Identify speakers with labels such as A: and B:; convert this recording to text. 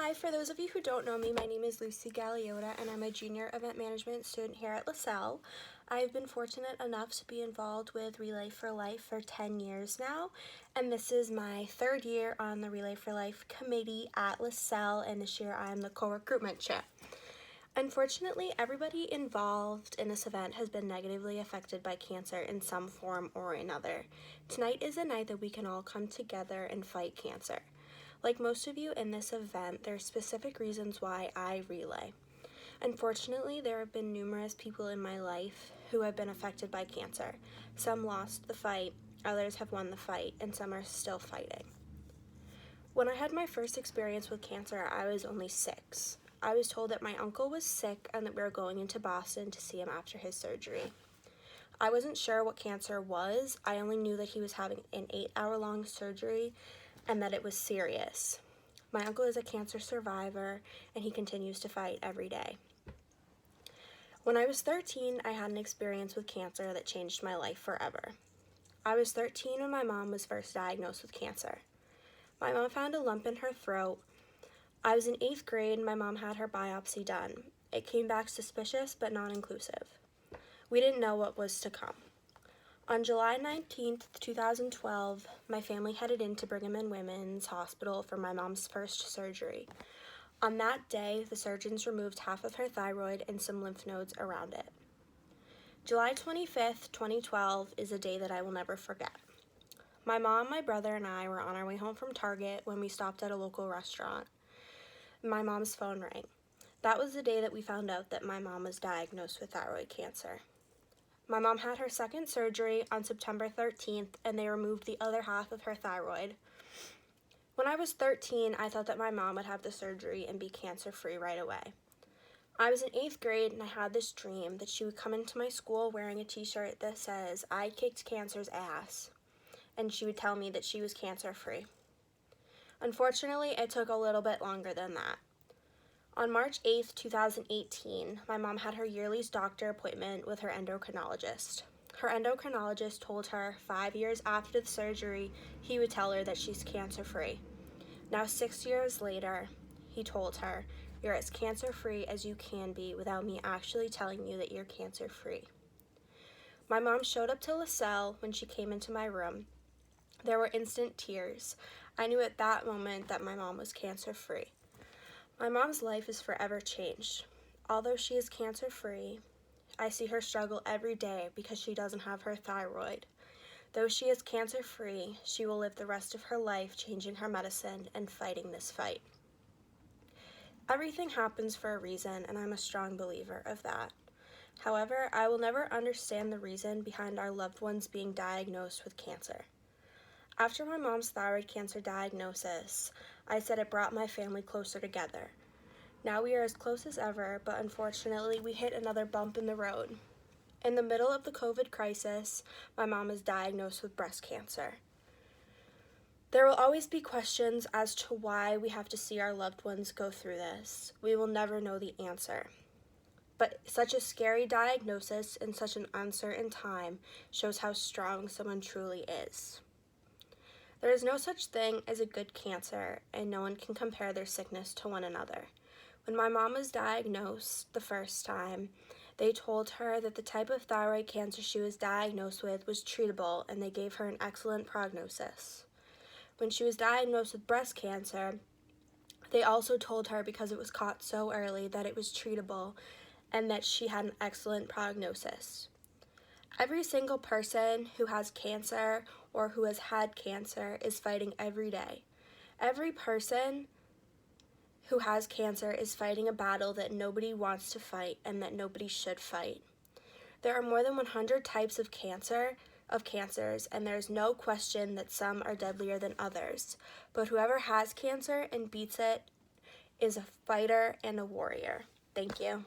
A: Hi, for those of you who don't know me, my name is Lucy Galeota and I'm a junior event management student here at LaSalle. I've been fortunate enough to be involved with Relay for Life for 10 years now, and this is my third year on the Relay for Life committee at LaSalle, and this year I'm the co-recruitment chair. Unfortunately, everybody involved in this event has been negatively affected by cancer in some form or another. Tonight is a night that we can all come together and fight cancer. Like most of you in this event, there are specific reasons why I relay. Unfortunately, there have been numerous people in my life who have been affected by cancer. Some lost the fight, others have won the fight, and some are still fighting. When I had my first experience with cancer, I was only 6. I was told that my uncle was sick and that we were going into Boston to see him after his surgery. I wasn't sure what cancer was. I only knew that he was having an 8-hour-long surgery and that it was serious. My uncle is a cancer survivor and he continues to fight every day. When I was 13, I had an experience with cancer that changed my life forever. I was 13 when my mom was first diagnosed with cancer. My mom found a lump in her throat. I was in 8th grade and my mom had her biopsy done. It came back suspicious but non-inclusive. We didn't know what was to come. On July 19th, 2012, my family headed into Brigham and Women's Hospital for my mom's first surgery. On that day, the surgeons removed half of her thyroid and some lymph nodes around it. July 25th, 2012 is a day that I will never forget. My mom, my brother, and I were on our way home from Target when we stopped at a local restaurant. My mom's phone rang. That was the day that we found out that my mom was diagnosed with thyroid cancer. My mom had her second surgery on September 13th, and they removed the other half of her thyroid. When I was 13, I thought that my mom would have the surgery and be cancer-free right away. I was in 8th grade, and I had this dream that she would come into my school wearing a t-shirt that says, "I kicked cancer's ass," and she would tell me that she was cancer-free. Unfortunately, it took a little bit longer than that. On March 8th, 2018, my mom had her yearly doctor appointment with her endocrinologist. Her endocrinologist told her 5 years after the surgery, he would tell her that she's cancer-free. Now 6 years later, he told her, "You're as cancer-free as you can be without me actually telling you that you're cancer-free." My mom showed up to LaSalle when she came into my room. There were instant tears. I knew at that moment that my mom was cancer-free. My mom's life is forever changed. Although she is cancer-free, I see her struggle every day because she doesn't have her thyroid. Though she is cancer-free, she will live the rest of her life changing her medicine and fighting this fight. Everything happens for a reason, and I'm a strong believer of that. However, I will never understand the reason behind our loved ones being diagnosed with cancer. After my mom's thyroid cancer diagnosis, I said it brought my family closer together. Now we are as close as ever, but unfortunately we hit another bump in the road. In the middle of the COVID crisis, my mom is diagnosed with breast cancer. There will always be questions as to why we have to see our loved ones go through this. We will never know the answer. But such a scary diagnosis in such an uncertain time shows how strong someone truly is. There is no such thing as a good cancer, and no one can compare their sickness to one another. When my mom was diagnosed the first time, they told her that the type of thyroid cancer she was diagnosed with was treatable, and they gave her an excellent prognosis. When she was diagnosed with breast cancer, they also told her because it was caught so early that it was treatable and that she had an excellent prognosis. Every single person who has cancer or who has had cancer is fighting every day. Every person who has cancer is fighting a battle that nobody wants to fight and that nobody should fight. There are more than 100 types of cancers, and there is no question that some are deadlier than others. But whoever has cancer and beats it is a fighter and a warrior. Thank you.